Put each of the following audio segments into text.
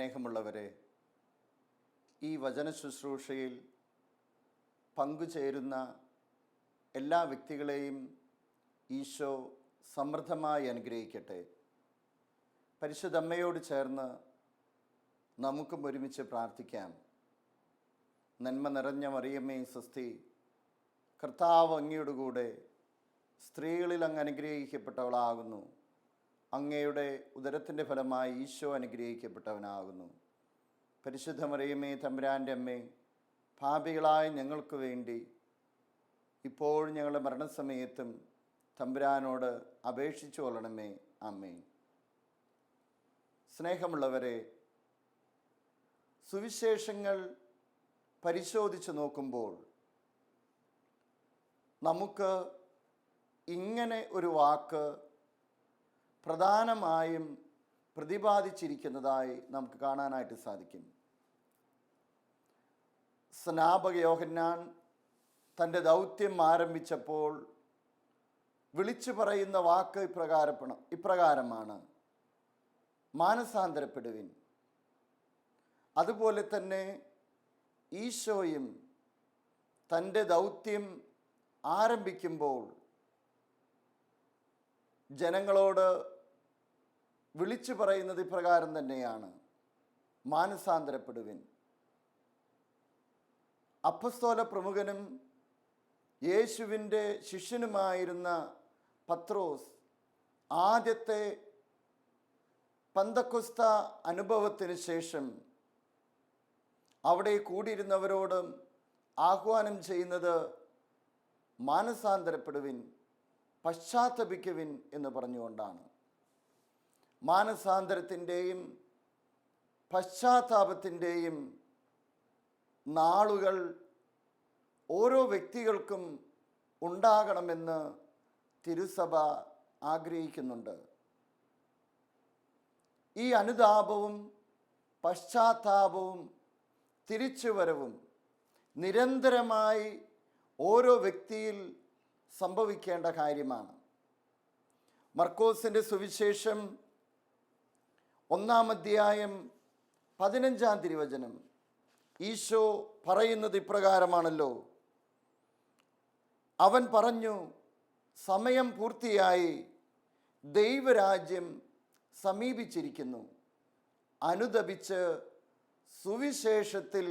സ്നേഹമുള്ളവരെ, ഈ വചന ശുശ്രൂഷയിൽ പങ്കുചേരുന്ന എല്ലാ വ്യക്തികളെയും ഈശോ സമൃദ്ധമായി അനുഗ്രഹിക്കട്ടെ. പരിശുദ്ധ അമ്മയോട് ചേർന്ന് നമുക്കും ഒരുമിച്ച് പ്രാർത്ഥിക്കാം. നന്മ നിറഞ്ഞ മറിയമ്മേ സ്വസ്തി, കർത്താവ് അങ്ങയുടെ കൂടെ, സ്ത്രീകളിൽ അങ്ങ് അനുഗ്രഹിക്കപ്പെട്ടവളാകുന്നു. അങ്ങയുടെ ഉദരത്തിൻ്റെ ഫലമായി ഈശോ അനുഗ്രഹിക്കപ്പെട്ടവനാകുന്നു. പരിശുദ്ധ മറിയമ്മേ തമ്പുരാൻ്റെ അമ്മേ, പാപികളായ ഞങ്ങൾക്ക് വേണ്ടി ഇപ്പോൾ ഞങ്ങളുടെ മരണസമയത്തും തമ്പുരാനോട് അപേക്ഷിച്ചു കൊള്ളണമേ. ആമേൻ. സ്നേഹമുള്ളവരെ, സുവിശേഷങ്ങൾ പരിശോധിച്ച് നോക്കുമ്പോൾ നമുക്ക് ഇങ്ങനെ ഒരു വാക്ക് പ്രധാനമായും പ്രതിപാദിച്ചിരിക്കുന്നതായി നമുക്ക് കാണാനായിട്ട് സാധിക്കും. സ്നാപക യോഹന്നാൻ തൻ്റെ ദൗത്യം ആരംഭിച്ചപ്പോൾ വിളിച്ചു പറയുന്ന വാക്ക് ഇപ്രകാരമാണ്: മാനസാന്തരപ്പെടുവിൻ. അതുപോലെ തന്നെ ഈശോയും തൻ്റെ ദൗത്യം ആരംഭിക്കുമ്പോൾ ജനങ്ങളോട് വിളിച്ചു പറയുന്നത് ഇപ്രകാരം തന്നെയാണ്: മാനസാന്തരപ്പെടുവിൻ. അപ്പസ്തോല പ്രമുഖനും യേശുവിൻ്റെ ശിഷ്യനുമായിരുന്ന പത്രോസ് ആദ്യത്തെ പന്തക്കൊസ്ത അനുഭവത്തിന് ശേഷം അവിടെ കൂടിയിരുന്നവരോട് ആഹ്വാനം ചെയ്യുന്നത് മാനസാന്തരപ്പെടുവിൻ, പശ്ചാത്തപിക്കുവിൻ എന്ന് പറഞ്ഞുകൊണ്ടാണ്. മാനസാന്തരത്തിൻ്റെയും പശ്ചാത്താപത്തിൻ്റെയും നാളുകൾ ഓരോ വ്യക്തികൾക്കും ഉണ്ടാകണമെന്ന് തിരുസഭ ആഗ്രഹിക്കുന്നുണ്ട്. ഈ അനുതാപവും പശ്ചാത്താപവും തിരിച്ചുവരവും നിരന്തരമായി ഓരോ വ്യക്തിയിൽ സംഭവിക്കേണ്ട കാര്യമാണ്. മർക്കോസിൻ്റെ സുവിശേഷം 1-ാം അധ്യായം 15-ാം തിരുവചനം ഈശോ പറയുന്നത് ഇപ്രകാരമാണല്ലോ: അവൻ പറഞ്ഞു, സമയം പൂർത്തിയായി, ദൈവരാജ്യം സമീപിച്ചിരിക്കുന്നു. അനുതപിച്ച് സുവിശേഷത്തിൽ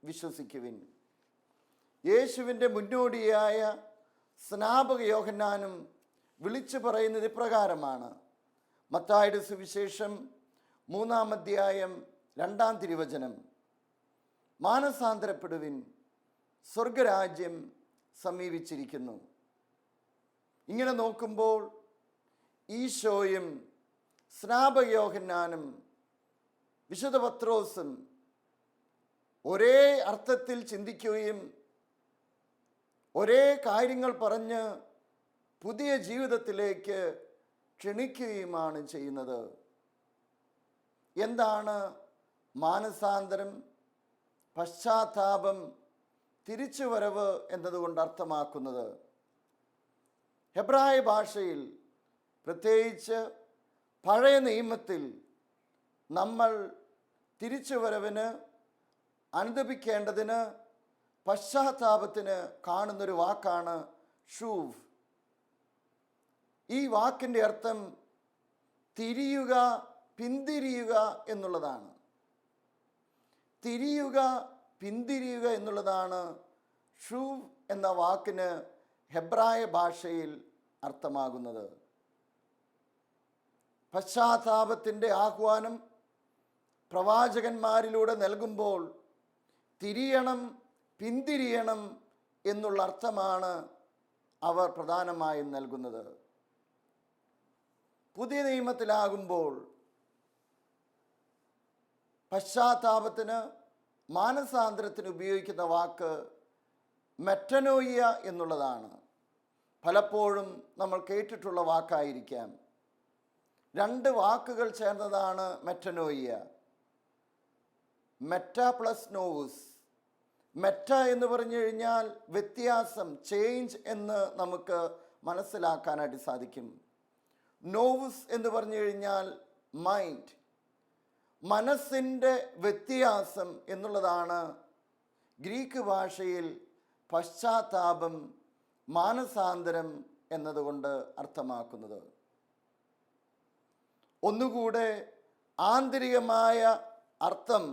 വിശ്വസിക്കുവിൻ. യേശുവിൻ്റെ മുന്നോടിയായ സ്നാപക യോഹന്നാനും വിളിച്ചു പറയുന്നത് ഇപ്രകാരമാണ്. മത്തായിയുടെ സുവിശേഷം 3-ാം അധ്യായം 2-ാം തിരുവചനം: മാനസാന്തരപ്പെടുവിൻ, സ്വർഗരാജ്യം സമീപിച്ചിരിക്കുന്നു. ഇങ്ങനെ നോക്കുമ്പോൾ ഈശോയും സ്നാപക യോഹന്നാനും വിശുദ്ധ പത്രോസും ഒരേ അർത്ഥത്തിൽ ചിന്തിക്കുകയും ഒരേ കാര്യങ്ങൾ പറഞ്ഞ് പുതിയ ജീവിതത്തിലേക്ക് ക്ഷണിക്കുകയുമാണ് ചെയ്യുന്നത്. എന്താണ് മാനസാന്തരം, പശ്ചാത്താപം, തിരിച്ചുവരവ് എന്നതുകൊണ്ട് അർത്ഥമാക്കുന്നത്? ഹെബ്രായ ഭാഷയിൽ, പ്രത്യേകിച്ച് പഴയ നിയമത്തിൽ, നമ്മൾ തിരിച്ചുവരവിന്, അനുദപിക്കേണ്ടതിന്, പശ്ചാത്താപത്തിന് കാണുന്നൊരു വാക്കാണ് ഷൂവ്. ഈ വാക്കിൻ്റെ അർത്ഥം തിരിയുക, പിന്തിരിയുക എന്നുള്ളതാണ്. തിരിയുക, പിന്തിരിയുക എന്നുള്ളതാണ് ഷൂവ് എന്ന വാക്കിന് ഹെബ്രായ ഭാഷയിൽ അർത്ഥമാകുന്നത്. പശ്ചാത്താപത്തിൻ്റെ ആഹ്വാനം പ്രവാചകന്മാരിലൂടെ നൽകുമ്പോൾ തിരിയണം, പിന്തിരിയണം എന്നുള്ള അർത്ഥമാണ് അവർ പ്രധാനമായും നൽകുന്നത്. പുതിയ നിയമത്തിലാകുമ്പോൾ പശ്ചാത്താപത്തിന്, മാനസാന്തരത്തിന് ഉപയോഗിക്കുന്ന വാക്ക് മെറ്റനോയിയ എന്നുള്ളതാണ്. പലപ്പോഴും നമ്മൾ കേട്ടിട്ടുള്ള വാക്കായിരിക്കാം. 2 വാക്കുകൾ ചേർന്നതാണ് മെറ്റനോയിയ. മെറ്റ പ്ലസ് നോവുസ്. മെറ്റ എന്ന് പറഞ്ഞു കഴിഞ്ഞാൽ വ്യത്യാസം, ചേഞ്ച് എന്ന് നമുക്ക് മനസ്സിലാക്കാനായിട്ട് സാധിക്കും. നോവുസ് എന്ന് പറഞ്ഞു കഴിഞ്ഞാൽ മൈൻഡ്. മനസ്സിൻ്റെ വ്യത്യാസം എന്നുള്ളതാണ് ഗ്രീക്ക് ഭാഷയിൽ പശ്ചാത്താപം, മാനസാന്തരം എന്നതുകൊണ്ട് അർത്ഥമാക്കുന്നത്. ഒന്നുകൂടെ ആന്തരികമായ അർത്ഥം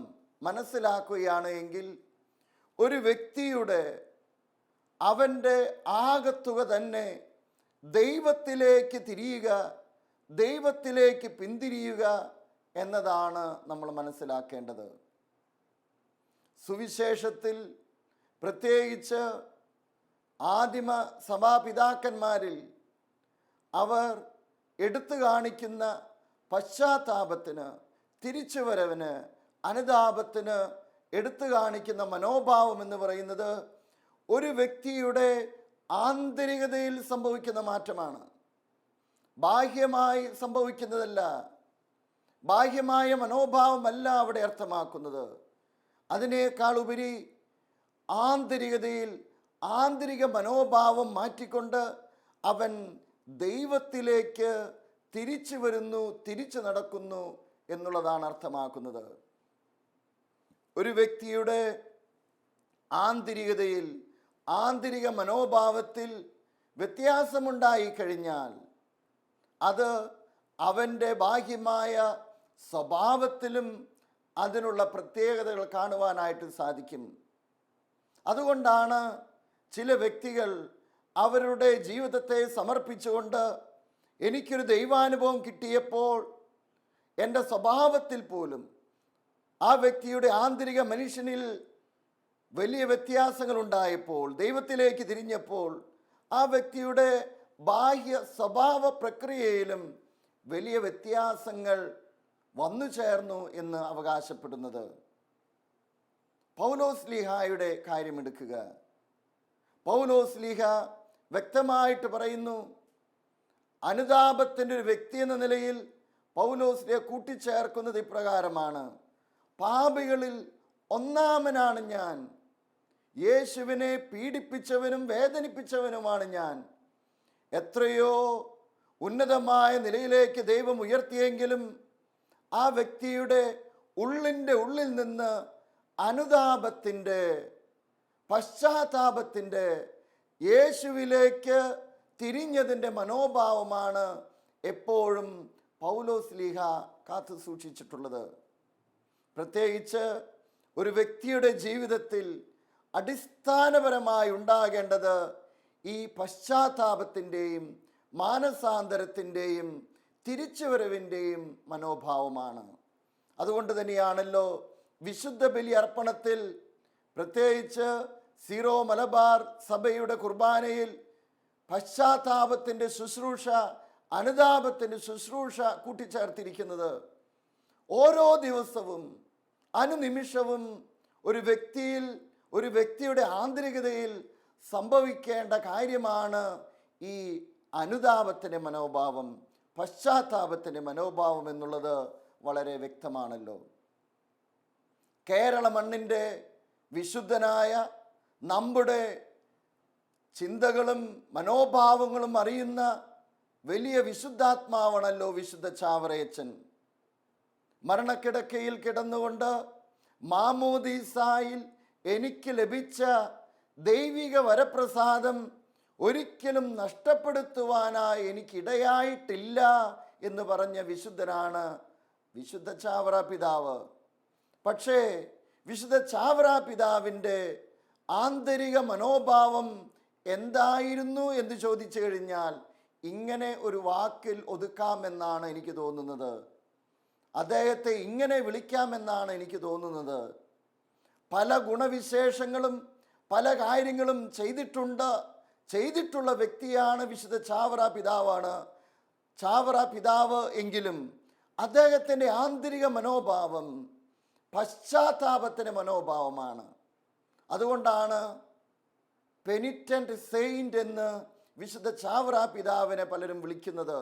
മനസ്സിലാക്കുകയാണ് എങ്കിൽ ഒരു വ്യക്തിയുടെ അവൻ്റെ ആകത്തുക തന്നെ ദൈവത്തിലേക്ക് തിരിയുക, ദൈവത്തിലേക്ക് പിന്തിരിയുക എന്നതാണ് നമ്മൾ മനസ്സിലാക്കേണ്ടത്. സുവിശേഷത്തിൽ പ്രത്യേകിച്ച് ആദിമ സഭാപിതാക്കന്മാരിൽ അവർ എടുത്തു കാണിക്കുന്ന പശ്ചാത്താപത്തിന്, തിരിച്ചുവരവിന്, അനുതാപത്തിന് എടുത്തു കാണിക്കുന്ന മനോഭാവം എന്ന് പറയുന്നത് ഒരു വ്യക്തിയുടെ ആന്തരികതയിൽ സംഭവിക്കുന്ന മാറ്റമാണ്. ബാഹ്യമായി സംഭവിക്കുന്നതല്ല, ബാഹ്യമായ മനോഭാവമല്ല അവിടെ അർത്ഥമാക്കുന്നത്. അതിനേക്കാൾ ഉപരി ആന്തരികതയിൽ ആന്തരിക മനോഭാവം മാറ്റിക്കൊണ്ട് അവൻ ദൈവത്തിലേക്ക് തിരിച്ചു വരുന്നു, തിരിച്ചു നടക്കുന്നു എന്നുള്ളതാണ് അർത്ഥമാക്കുന്നത്. ഒരു വ്യക്തിയുടെ ആന്തരികതയിൽ, ആന്തരിക മനോഭാവത്തിൽ വ്യത്യാസമുണ്ടായി കഴിഞ്ഞാൽ അത് അവൻ്റെ ബാഹ്യമായ സ്വഭാവത്തിലും അതിനുള്ള പ്രത്യേകതകൾ കാണുവാനായിട്ട് സാധിക്കും. അതുകൊണ്ടാണ് ചില വ്യക്തികൾ അവരുടെ ജീവിതത്തെ സമർപ്പിച്ചുകൊണ്ട് എനിക്കൊരു ദൈവാനുഭവം കിട്ടിയപ്പോൾ എൻ്റെ സ്വഭാവത്തിൽ പോലും ആ വ്യക്തിയുടെ ആന്തരിക മനുഷ്യനിൽ വലിയ വ്യത്യാസങ്ങൾ ഉണ്ടായപ്പോൾ, ദൈവത്തിലേക്ക് തിരിഞ്ഞപ്പോൾ ആ വ്യക്തിയുടെ ബാഹ്യ സ്വഭാവ പ്രക്രിയയിലും വലിയ വ്യത്യാസങ്ങൾ വന്നു ചേർന്നു എന്ന് അവകാശപ്പെടുന്നത്. പൗലോസ്ലീഹായുടെ കാര്യമെടുക്കുക. പൗലോസ്ലീഹ വ്യക്തമായിട്ട് പറയുന്നു, അനുതാപത്തിൻ്റെ ഒരു വ്യക്തി എന്ന നിലയിൽ പൗലോസ്ലീഹ കൂട്ടിച്ചേർക്കുന്നത് ഇപ്രകാരമാണ്: പാപികളിൽ ഒന്നാമനാണ് ഞാൻ, യേശുവിനെ പീഡിപ്പിച്ചവനും വേദനിപ്പിച്ചവനുമാണ് ഞാൻ. എത്രയോ ഉന്നതമായ നിലയിലേക്ക് ദൈവം ഉയർത്തിയെങ്കിലും ആ വ്യക്തിയുടെ ഉള്ളിൻ്റെ ഉള്ളിൽ നിന്ന് അനുതാപത്തിൻ്റെ, പശ്ചാത്താപത്തിൻ്റെ, യേശുവിലേക്ക് തിരിഞ്ഞതിൻ്റെ മനോഭാവമാണ് എപ്പോഴും പൗലോസ്ലീഹ കാത്തു സൂക്ഷിച്ചിട്ടുള്ളത്. പ്രത്യേകിച്ച് ഒരു വ്യക്തിയുടെ ജീവിതത്തിൽ അടിസ്ഥാനപരമായി ഉണ്ടാകേണ്ടത് ഈ പശ്ചാത്താപത്തിൻ്റെയും മാനസാന്തരത്തിൻ്റെയും തിരിച്ചുവരവിൻ്റെയും മനോഭാവമാണ്. അതുകൊണ്ട് തന്നെയാണല്ലോ വിശുദ്ധ ബലി അർപ്പണത്തിൽ, പ്രത്യേകിച്ച് സീറോ മലബാർ സഭയുടെ കുർബാനയിൽ പശ്ചാത്താപത്തിൻ്റെ ശുശ്രൂഷ, അനുതാപത്തിൻ്റെ ശുശ്രൂഷ കൂട്ടിച്ചേർത്തിരിക്കുന്നത്. ഓരോ ദിവസവും അനുനിമിഷവും ഒരു വ്യക്തിയിൽ, ഒരു വ്യക്തിയുടെ ആന്തരികതയിൽ സംഭവിക്കേണ്ട കാര്യമാണ് ഈ അനുതാപത്തിൻ്റെ മനോഭാവം, പശ്ചാത്താപത്തിൻ്റെ മനോഭാവം എന്നുള്ളത് വളരെ വ്യക്തമാണല്ലോ. കേരള മണ്ണിൻ്റെ വിശുദ്ധനായ, നമ്മുടെ ചിന്തകളും മനോഭാവങ്ങളും അറിയുന്ന വലിയ വിശുദ്ധാത്മാവാണല്ലോ വിശുദ്ധ ചാവറയച്ചൻ. മരണക്കിടക്കയിൽ കിടന്നുകൊണ്ട് മാമോദീസായിൽ എനിക്ക് ലഭിച്ച ദൈവിക വരപ്രസാദം ഒരിക്കലും നഷ്ടപ്പെടുത്തുവാനായി എനിക്കിടയായിട്ടില്ല എന്ന് പറഞ്ഞ വിശുദ്ധനാണ് വിശുദ്ധ ചാവറ പിതാവ്. പക്ഷേ വിശുദ്ധ ചാവറ പിതാവിൻ്റെ ആന്തരിക മനോഭാവം എന്തായിരുന്നു എന്ന് ചോദിച്ചു കഴിഞ്ഞാൽ ഇങ്ങനെ ഒരു വാക്കിൽ ഒതുക്കാമെന്നാണ് എനിക്ക് തോന്നുന്നത്. അദ്ദേഹത്തെ ഇങ്ങനെ വിളിക്കാമെന്നാണ് എനിക്ക് തോന്നുന്നത്. പല ഗുണവിശേഷങ്ങളും പല കാര്യങ്ങളും ചെയ്തിട്ടുള്ള വ്യക്തിയാണ് വിശുദ്ധ ചാവറ പിതാവ് എങ്കിലും അദ്ദേഹത്തിൻ്റെ ആന്തരിക മനോഭാവം പശ്ചാത്താപത്തിൻ്റെ മനോഭാവമാണ്. അതുകൊണ്ടാണ് പെനിറ്റന്റ് സെയിന്റ് എന്ന് വിശുദ്ധ ചാവറ പിതാവിനെ പലരും വിളിക്കുന്നത്.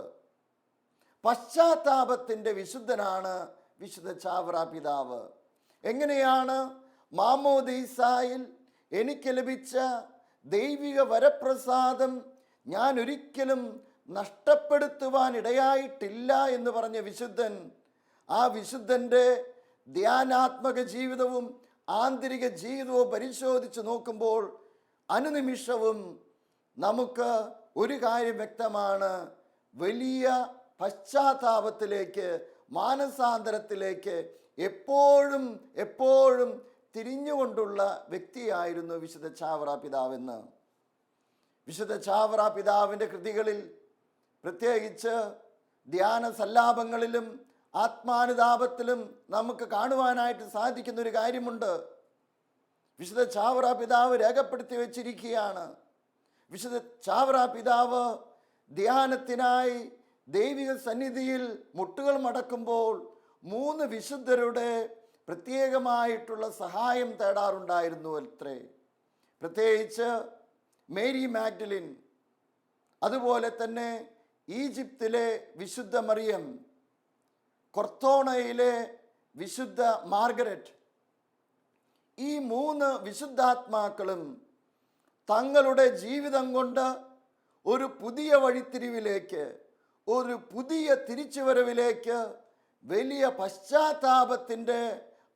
പശ്ചാത്താപത്തിൻ്റെ വിശുദ്ധനാണ് വിശുദ്ധ ചാവറ പിതാവ്. എങ്ങനെയാണ് മാമോദീസായിൽ എനിക്ക് ലഭിച്ച ദൈവിക വരപ്രസാദം ഞാൻ ഒരിക്കലും നഷ്ടപ്പെടുത്തുവാൻ ഇടയായിട്ടില്ല എന്ന് പറഞ്ഞ വിശുദ്ധൻ, ആ വിശുദ്ധൻ്റെ ധ്യാനാത്മക ജീവിതവും ആന്തരിക ജീവിതവും പരിശോധിച്ച് നോക്കുമ്പോൾ അനുനിമിഷവും നമുക്ക് ഒരു കാര്യം വ്യക്തമാണ്: വലിയ പശ്ചാത്താപത്തിലേക്ക്, മാനസാന്തരത്തിലേക്ക് എപ്പോഴും എപ്പോഴും തിരിഞ്ഞുകൊണ്ടുള്ള വ്യക്തിയായിരുന്നു വിശുദ്ധ ചാവറ പിതാവെന്ന്. വിശുദ്ധ ചാവറ പിതാവിൻ്റെ കൃതികളിൽ, പ്രത്യേകിച്ച് ധ്യാന സല്ലാപങ്ങളിലും ആത്മാനുതാപത്തിലും നമുക്ക് കാണുവാനായിട്ട് സാധിക്കുന്ന ഒരു കാര്യമുണ്ട്. വിശുദ്ധ ചാവറ പിതാവ് രേഖപ്പെടുത്തി വച്ചിരിക്കുകയാണ്. വിശുദ്ധ ചാവറ പിതാവ് ധ്യാനത്തിനായി ദൈവിക സന്നിധിയിൽ മുട്ടുകൾ മടക്കുമ്പോൾ 3 വിശുദ്ധരുടെ പ്രത്യേകമായിട്ടുള്ള സഹായം തേടാറുണ്ടായിരുന്നു അത്രേ. പ്രത്യേകിച്ച് മേരി മാഗ്ഡലിൻ, അതുപോലെ തന്നെ ഈജിപ്തിലെ വിശുദ്ധ മറിയം, കൊർത്തോണയിലെ വിശുദ്ധ മാർഗരറ്റ്. ഈ 3 വിശുദ്ധാത്മാക്കളും തങ്ങളുടെ ജീവിതം കൊണ്ട് ഒരു പുതിയ വഴിത്തിരിവിലേക്ക്, ഒരു പുതിയ തിരിച്ചുവരവിലേക്ക്, വലിയ പശ്ചാത്താപത്തിൻ്റെ,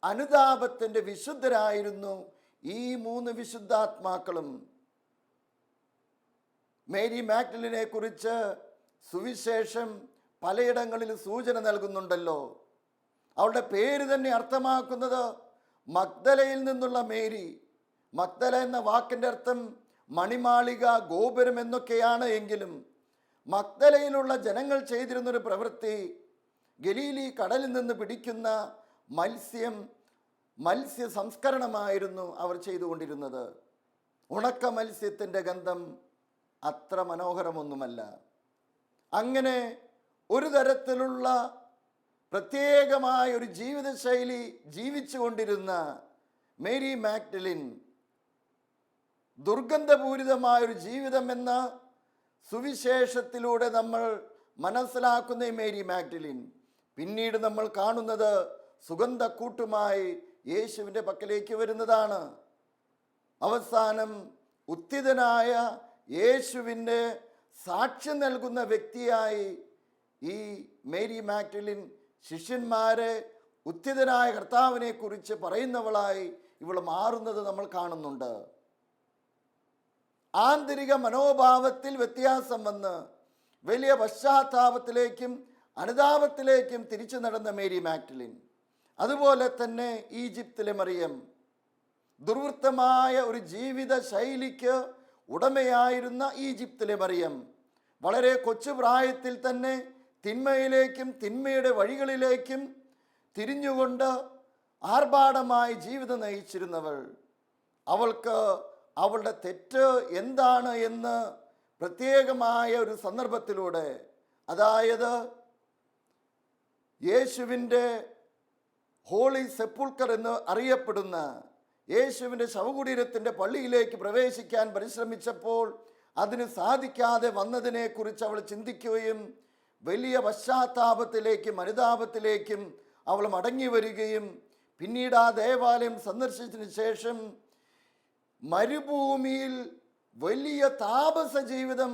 അനുതാപത്തിൻ്റെ വിശുദ്ധരായിരുന്നു ഈ 3 വിശുദ്ധാത്മാക്കളും. മേരി മാഗ്ഡലിനെ കുറിച്ച് സുവിശേഷം പലയിടങ്ങളിൽ സൂചന നൽകുന്നുണ്ടല്ലോ. അവളുടെ പേര് തന്നെ അർത്ഥമാക്കുന്നത് മഗ്ദലയിൽ നിന്നുള്ള മേരി. മഗ്ദല എന്ന വാക്കിൻ്റെ അർത്ഥം മണിമാളിക, ഗോപുരം എന്നൊക്കെയാണ്. എങ്കിലും മഗ്ദലയിലുള്ള ജനങ്ങൾ ചെയ്തിരുന്നൊരു പ്രവൃത്തി, ഗലീലി കടലിൽ നിന്ന് പിടിക്കുന്ന മത്സ്യ സംസ്കരണമായിരുന്നു അവർ ചെയ്തുകൊണ്ടിരുന്നത്. ഉണക്ക മത്സ്യത്തിൻ്റെ ഗന്ധം അത്ര മനോഹരമൊന്നുമല്ല. അങ്ങനെ ഒരു തരത്തിലുള്ള പ്രത്യേകമായ ഒരു ജീവിതശൈലി ജീവിച്ചു കൊണ്ടിരുന്ന മേരി മാഗ്ഡലിൻ, ദുർഗന്ധപൂരിതമായൊരു ജീവിതം എന്ന സുവിശേഷത്തിലൂടെ നമ്മൾ മനസ്സിലാക്കുന്ന ഈ മേരി മാഗ്ഡലിൻ പിന്നീട് നമ്മൾ കാണുന്നത് സുഗന്ധക്കൂട്ടുമായി യേശുവിൻ്റെ പക്കലേക്ക് വരുന്നതാണ്. അവസാനം ഉത്ഥിതനായ യേശുവിൻ്റെ സാക്ഷ്യം നൽകുന്ന വ്യക്തിയായി ഈ മേരി മാഗ്ഡലിൻ ശിഷ്യന്മാരെ ഉത്ഥിതനായ കർത്താവിനെ കുറിച്ച് പറയുന്നവളായി ഇവൾ മാറുന്നത് നമ്മൾ കാണുന്നുണ്ട്. ആന്തരിക മനോഭാവത്തിൽ വ്യത്യാസം വന്ന് വലിയ പശ്ചാത്താപത്തിലേക്കും അനുതാപത്തിലേക്കും തിരിച്ചു നടന്ന മേരി മാഗ്ഡലിൻ, അതുപോലെ തന്നെ ഈജിപ്തിലെ മറിയം, ദുർവൃത്തമായ ഒരു ജീവിത ശൈലിക്ക് ഉടമയായിരുന്ന ഈജിപ്തിലെ മറിയം, വളരെ കൊച്ചുപ്രായത്തിൽ തന്നെ തിന്മയിലേക്കും തിന്മയുടെ വഴികളിലേക്കും തിരിഞ്ഞുകൊണ്ട് ആർഭാടമായി ജീവിതം നയിച്ചിരുന്നവൾ. അവൾക്ക് അവളുടെ തെറ്റ് എന്താണ് എന്ന് പ്രത്യേകമായ ഒരു സന്ദർഭത്തിലൂടെ, അതായത് യേശുവിൻ്റെ ഹോളി സെപ്പുൾക്കർ എന്ന് അറിയപ്പെടുന്ന യേശുവിൻ്റെ ശവകുടീരത്തിൻ്റെ പള്ളിയിലേക്ക് പ്രവേശിക്കാൻ പരിശ്രമിച്ചപ്പോൾ അതിന് സാധിക്കാതെ വന്നതിനെക്കുറിച്ച് അവൾ ചിന്തിക്കുകയും വലിയ പശ്ചാത്താപത്തിലേക്കും അനുതാപത്തിലേക്കും അവൾ മടങ്ങി വരികയും പിന്നീട് ആ ദേവാലയം സന്ദർശിച്ചതിന് ശേഷം മരുഭൂമിയിൽ വലിയ താപസ ജീവിതം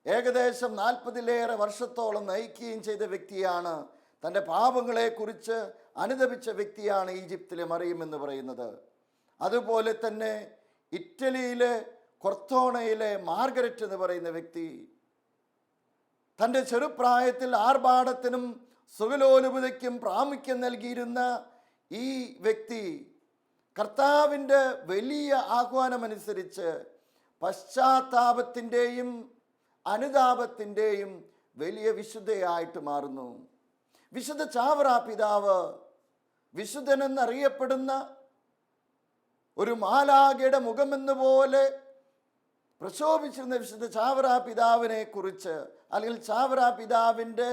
ഏകദേശം 40-ലേറെ വർഷത്തോളം നയിക്കുകയും ചെയ്ത വ്യക്തിയാണ്. തൻ്റെ പാപങ്ങളെക്കുറിച്ച് അനുതപിച്ച വ്യക്തിയാണ് ഈജിപ്തിലെ മറിയം എന്ന് പറയുന്നത്. അതുപോലെ തന്നെ ഇറ്റലിയിലെ കൊർത്തോണയിലെ മാർഗരറ്റ് എന്ന് പറയുന്ന വ്യക്തി, തൻ്റെ ചെറുപ്രായത്തിൽ ആർഭാടത്തിനും സുഖലോലുപതയ്ക്കും പ്രാമുഖ്യം നൽകിയിരുന്ന ഈ വ്യക്തി കർത്താവിൻ്റെ വലിയ ആഹ്വാനമനുസരിച്ച് പശ്ചാത്താപത്തിൻ്റെയും അനുതാപത്തിൻ്റെയും വലിയ വിശുദ്ധയായിട്ട് മാറുന്നു. വിശുദ്ധ ചാവറ പിതാവ് വിശുദ്ധനെന്നറിയപ്പെടുന്ന ഒരു മാലാഖയുടെ മുഖമെന്ന പോലെ പ്രശോഭിച്ചിരുന്ന വിശുദ്ധ ചാവറ പിതാവിനെ കുറിച്ച്, അല്ലെങ്കിൽ ചാവറ പിതാവിൻ്റെ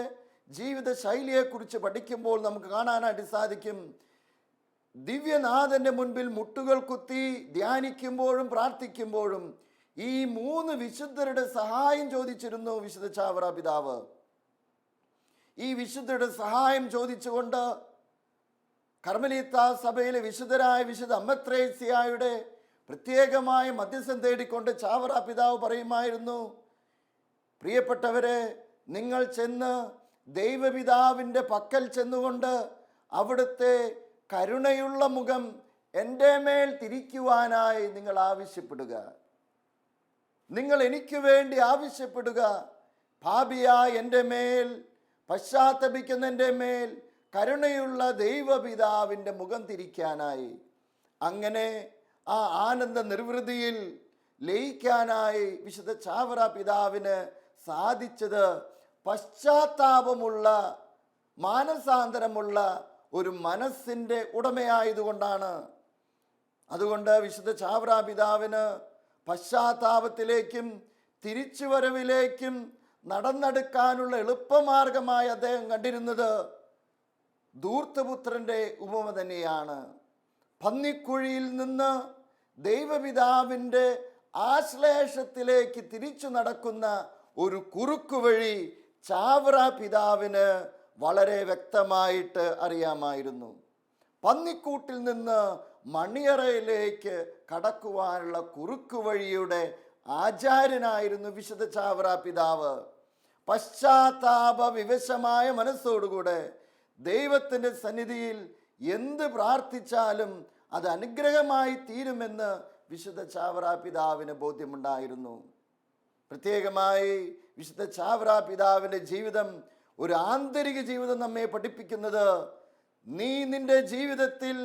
ജീവിത ശൈലിയെക്കുറിച്ച് പഠിക്കുമ്പോൾ നമുക്ക് കാണാനായിട്ട് സാധിക്കും. ദിവ്യനാഥൻ്റെ മുൻപിൽ മുട്ടുകൾ കുത്തി ധ്യാനിക്കുമ്പോഴും പ്രാർത്ഥിക്കുമ്പോഴും ഈ 3 വിശുദ്ധരുടെ സഹായം ചോദിച്ചിരുന്നു വിശുദ്ധ ചാവറ പിതാവ്. ഈ വിശുദ്ധരുടെ സഹായം ചോദിച്ചുകൊണ്ട് കർമ്മലീത്ത സഭയിലെ വിശുദ്ധരായ വിശുദ്ധ അമ്മത്രേസ്യായുടെ പ്രത്യേകമായ മധ്യസ്ഥം തേടിക്കൊണ്ട് ചാവറ പിതാവ് പറയുമായിരുന്നു, പ്രിയപ്പെട്ടവരെ, നിങ്ങൾ ചെന്ന് ദൈവപിതാവിൻ്റെ പക്കൽ ചെന്നുകൊണ്ട് അവിടുത്തെ കരുണയുള്ള മുഖം എൻ്റെ മേൽ തിരിക്കുവാനായി നിങ്ങൾ ആവശ്യപ്പെടുക. നിങ്ങൾ എനിക്ക് വേണ്ടി ആവശ്യപ്പെടുക. പാപിയായ എൻ്റെ മേൽ, പശ്ചാത്തപിക്കുന്ന എൻ്റെ മേൽ കരുണയുള്ള ദൈവപിതാവിൻ്റെ മുഖം തിരിക്കാനായി. അങ്ങനെ ആ ആനന്ദ നിർവൃതിയിൽ ലയിക്കാനായി വിശുദ്ധ ചാവറ പിതാവിന് സാധിച്ചത് പശ്ചാത്താപമുള്ള, മാനസാന്തരമുള്ള ഒരു മനസ്സിൻ്റെ ഉടമയായതുകൊണ്ടാണ്. അതുകൊണ്ട് വിശുദ്ധ ചാവറ പിതാവിന് പശ്ചാത്താപത്തിലേക്കും തിരിച്ചുവരവിലേക്കും നടന്നെടുക്കാനുള്ള എളുപ്പമാർഗമായി അദ്ദേഹം കണ്ടിരുന്നത് ധൂർത്തപുത്രൻ്റെ ഉപമ തന്നെയാണ്. പന്നിക്കുഴിയിൽ നിന്ന് ദൈവപിതാവിൻ്റെ ആശ്ലേഷത്തിലേക്ക് തിരിച്ചു നടക്കുന്ന ഒരു കുറുക്കുവഴി ചാവറ പിതാവിന് വളരെ വ്യക്തമായിട്ട് അറിയാമായിരുന്നു. പന്നിക്കൂട്ടിൽ നിന്ന് മണിയറയിലേക്ക് കടക്കുവാനുള്ള കുറുക്കുവഴിയുടെ ആചാര്യനായിരുന്നു വിശുദ്ധ ചാവറ പിതാവ്. പശ്ചാത്താപ വിവശമായ മനസ്സോടുകൂടെ ദൈവത്തിൻ്റെ സന്നിധിയിൽ എന്ത് പ്രാർത്ഥിച്ചാലും അത് അനുഗ്രഹമായി തീരുമെന്ന് വിശുദ്ധ ചാവറ പിതാവിന് ബോധ്യമുണ്ടായിരുന്നു. പ്രത്യേകമായി വിശുദ്ധ ചാവറ പിതാവിൻ്റെ ജീവിതം ഒരു ആന്തരിക ജീവിതം നമ്മെ പഠിപ്പിക്കുന്നത്, നീ നിന്റെ ജീവിതത്തിൽ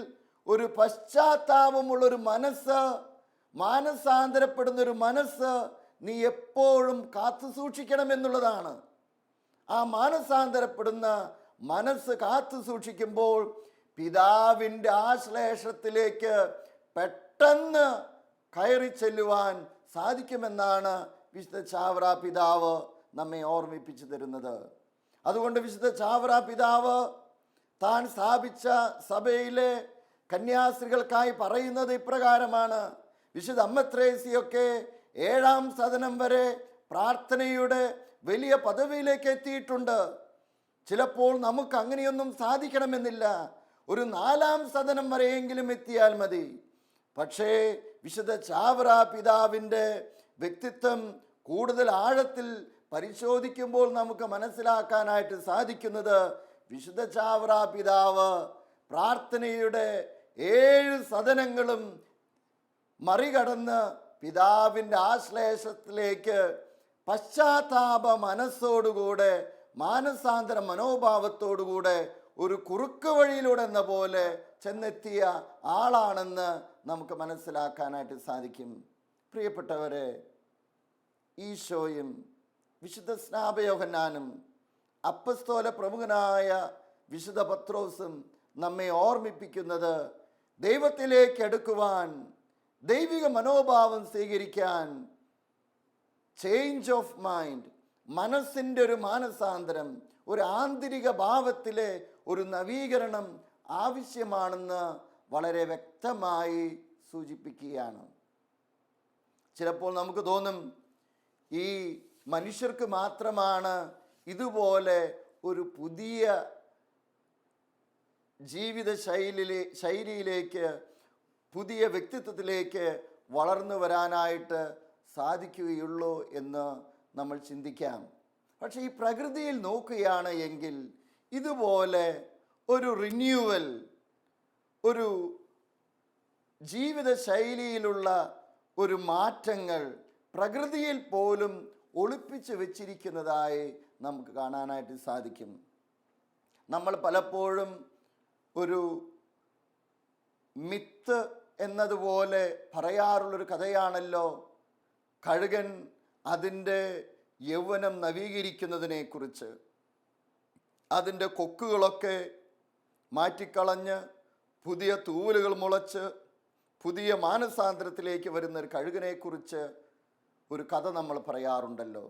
ഒരു പശ്ചാത്താപമുള്ളൊരു മനസ്സ്, മാനസാന്തരപ്പെടുന്നൊരു മനസ്സ് നീ എപ്പോഴും കാത്തു സൂക്ഷിക്കണമെന്നുള്ളതാണ്. ആ മാനസാന്തരപ്പെടുന്ന മനസ്സ് കാത്തു സൂക്ഷിക്കുമ്പോൾ പിതാവിൻ്റെ ആശ്ലേഷത്തിലേക്ക് പെട്ടെന്ന് കയറി ചെല്ലുവാൻ സാധിക്കുമെന്നാണ് വിശുദ്ധ ചാവറ പിതാവ് നമ്മെ ഓർമ്മിപ്പിച്ചു തരുന്നത്. അതുകൊണ്ട് വിശുദ്ധ ചാവറ പിതാവ് താൻ സ്ഥാപിച്ച സഭയിലെ കന്യാസ്ത്രീകൾക്കായി പറയുന്നത് ഇപ്രകാരമാണ്. വിശുദ്ധ അമ്മ ത്രേസ്യയൊക്കെ 7-ാം സദനം വരെ പ്രാർത്ഥനയുടെ വലിയ പദവിയിലേക്ക് എത്തിയിട്ടുണ്ട്. ചിലപ്പോൾ നമുക്ക് അങ്ങനെയൊന്നും സാധിക്കണമെന്നില്ല, ഒരു 4-ാം സദനം വരെയെങ്കിലും എത്തിയാൽ മതി. പക്ഷേ വിശുദ്ധ ചാവറ പിതാവിൻ്റെ വ്യക്തിത്വം കൂടുതൽ ആഴത്തിൽ പരിശോധിക്കുമ്പോൾ നമുക്ക് മനസ്സിലാക്കാനായിട്ട് സാധിക്കുന്നത്, വിശുദ്ധ ചാവറ പിതാവ് പ്രാർത്ഥനയുടെ 7 സദനങ്ങളും മറികടന്ന് പിതാവിൻ്റെ ആശ്ലേഷത്തിലേക്ക് പശ്ചാത്താപ മനസ്സോടുകൂടെ, മാനസാന്തര മനോഭാവത്തോടുകൂടെ ഒരു കുറുക്ക് വഴിയിലൂടെ എന്ന പോലെ ചെന്നെത്തിയ ആളാണെന്ന് നമുക്ക് മനസ്സിലാക്കാനായിട്ട് സാധിക്കും. പ്രിയപ്പെട്ടവരെ, ഈശോയും വിശുദ്ധ സ്നാപയോഹന്നാനും അപ്പസ്തോല പ്രമുഖനായ വിശുദ്ധ പത്രോസും നമ്മെ ഓർമ്മിപ്പിക്കുന്നത്, ദൈവത്തിലേക്ക് അടുക്കുവാൻ, ദൈവിക മനോഭാവം സ്വീകരിക്കാൻ ചേഞ്ച് ഓഫ് മൈൻഡ്, മനസ്സിൻ്റെ ഒരു മാനസാന്തരം, ഒരു ആന്തരിക ഭാവത്തിലെ ഒരു നവീകരണം ആവശ്യമാണെന്ന് വളരെ വ്യക്തമായി സൂചിപ്പിക്കുകയാണ്. ചിലപ്പോൾ നമുക്ക് തോന്നും, ഈ മനുഷ്യർക്ക് മാത്രമാണ് ഇതുപോലെ ഒരു പുതിയ ജീവിത ശൈലിയിലേക്ക്, പുതിയ വ്യക്തിത്വത്തിലേക്ക് വളർന്നു വരാനായിട്ട് സാധിക്കുകയുള്ളൂ എന്ന് നമ്മൾ ചിന്തിക്കാം. പക്ഷേ ഈ പ്രകൃതിയിൽ നോക്കുകയാണ് എങ്കിൽ ഇതുപോലെ ഒരു റിന്യൂവൽ, ഒരു ജീവിത ശൈലിയിലുള്ള ഒരു മാറ്റങ്ങൾ പ്രകൃതിയിൽ പോലും ഒളിപ്പിച്ച് വെച്ചിരിക്കുന്നതായി നമുക്ക് കാണാനായിട്ട് സാധിക്കും. നമ്മൾ പലപ്പോഴും ഒരു മിത്ത് എന്നതുപോലെ പറയാറുള്ളൊരു കഥയാണല്ലോ കഴുകൻ അതിൻ്റെ യൗവനം നവീകരിക്കുന്നതിനെക്കുറിച്ച്. അതിൻ്റെ കൊക്കുകളൊക്കെ മാറ്റിക്കളഞ്ഞ് പുതിയ തൂവലുകൾ മുളച്ച് പുതിയ മാനസാന്തരത്തിലേക്ക് വരുന്ന ഒരു കഴുകനെക്കുറിച്ച് ഒരു കഥ നമ്മൾ പറയാറുണ്ടല്ലോ.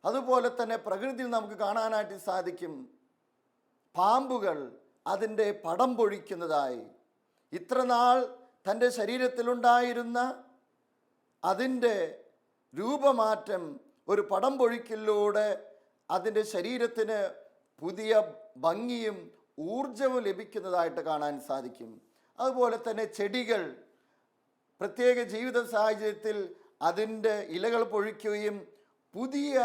അതുപോലെ തന്നെ പ്രകൃതിയിൽ നമുക്ക് കാണാനായിട്ട് സാധിക്കും, പാമ്പുകൾ അതിൻ്റെ പടം പൊഴിക്കുന്നതായി. ഇത്രനാൾ തൻ്റെ ശരീരത്തിലുണ്ടായിരുന്ന അതിൻ്റെ രൂപമാറ്റം ഒരു പടം പൊഴിക്കലിലൂടെ അതിൻ്റെ ശരീരത്തിന് പുതിയ ഭംഗിയും ഊർജവും ലഭിക്കുന്നതായിട്ട് കാണാൻ സാധിക്കും. അതുപോലെ തന്നെ ചെടികൾ പ്രത്യേക ജീവിത സാഹചര്യത്തിൽ അതിൻ്റെ ഇലകൾ പൊഴിക്കുകയും പുതിയ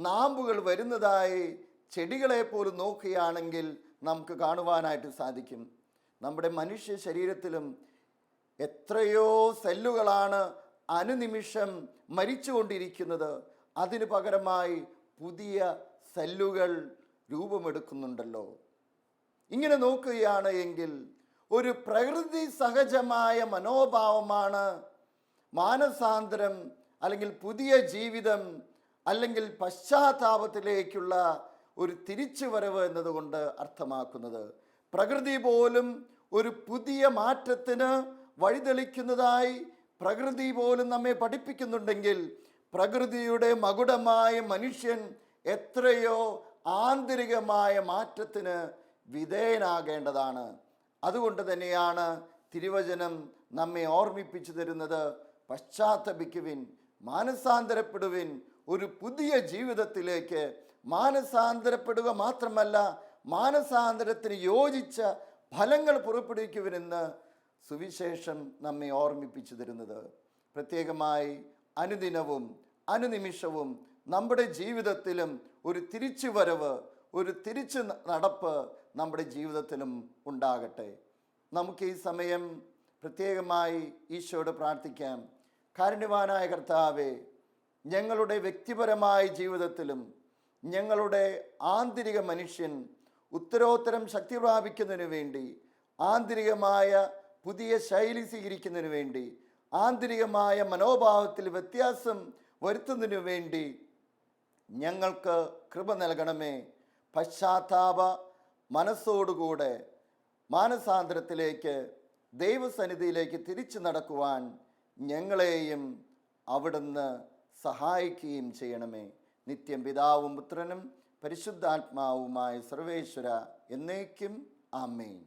നാമ്പുകൾ വരുന്നതായി ചെടികളെ പോലും നോക്കുകയാണെങ്കിൽ നമുക്ക് കാണുവാനായിട്ട് സാധിക്കും. നമ്മുടെ മനുഷ്യ ശരീരത്തിലും എത്രയോ സെല്ലുകളാണ് അനുനിമിഷം മരിച്ചുകൊണ്ടിരിക്കുന്നത്. അതിനു പകരമായി പുതിയ സെല്ലുകൾ രൂപമെടുക്കുന്നുണ്ടല്ലോ. ഇങ്ങനെ നോക്കുകയാണ് എങ്കിൽ ഒരു പ്രകൃതി സഹജമായ മനോഭാവമാണ് മാനസാന്തരം അല്ലെങ്കിൽ പുതിയ ജീവിതം അല്ലെങ്കിൽ പശ്ചാത്താപത്തിലേക്കുള്ള ഒരു തിരിച്ചുവരവ് എന്നതുകൊണ്ട് അർത്ഥമാക്കുന്നത്. പ്രകൃതി പോലും ഒരു പുതിയ മാറ്റത്തിന് വഴിതെളിക്കുന്നതായി പ്രകൃതി പോലും നമ്മെ പഠിപ്പിക്കുന്നുണ്ടെങ്കിൽ പ്രകൃതിയുടെ മകുടമായ മനുഷ്യൻ എത്രയോ ആന്തരികമായ മാറ്റത്തിന് വിധേയനാകേണ്ടതാണ്. അതുകൊണ്ട് തന്നെയാണ് തിരുവചനം നമ്മെ ഓർമ്മിപ്പിച്ചു തരുന്നത്, പശ്ചാത്തപിക്കുവിൻ, മാനസാന്തരപ്പെടുവിൻ, ഒരു പുതിയ ജീവിതത്തിലേക്ക് മാനസാന്തരപ്പെടുക മാത്രമല്ല, മാനസാന്തരത്തിന് യോജിച്ച ഫലങ്ങൾ പുറപ്പെടുവിക്കുവിനെന്ന് സുവിശേഷം നമ്മെ ഓർമ്മിപ്പിച്ചു തരുന്നത്. പ്രത്യേകമായി അനുദിനവും അനുനിമിഷവും നമ്മുടെ ജീവിതത്തിലും ഒരു തിരിച്ചുവരവ്, ഒരു തിരിച്ചു നടപ്പ് നമ്മുടെ ജീവിതത്തിലും ഉണ്ടാകട്ടെ. നമുക്ക് ഈ സമയം പ്രത്യേകമായി ഈശോയോട് പ്രാർത്ഥിക്കാം. കാരുണ്യവാനായ കർത്താവേ, ഞങ്ങളുടെ വ്യക്തിപരമായ ജീവിതത്തിലും ഞങ്ങളുടെ ആന്തരിക മനുഷ്യൻ ഉത്തരോത്തരം ശക്തി പ്രാപിക്കുന്നതിന് വേണ്ടി, ആന്തരികമായ പുതിയ ശൈലി സ്വീകരിക്കുന്നതിന് വേണ്ടി, ആന്തരികമായ മനോഭാവത്തിൽ വ്യത്യാസം വരുത്തുന്നതിനു വേണ്ടി ഞങ്ങൾക്ക് കൃപ നൽകണമേ. പശ്ചാത്താപ മനസ്സോടുകൂടെ മാനസാന്തരത്തിലേക്ക്, ദൈവസന്നിധിയിലേക്ക് തിരിച്ചു നടക്കുവാൻ ഞങ്ങളെയും അവിടുന്ന് സഹായിക്കുകയും ചെയ്യണമേ. നിത്യം പിതാവും പുത്രനും പരിശുദ്ധാത്മാവുമായ സർവേശ്വര എന്നേക്കും ആമേൻ.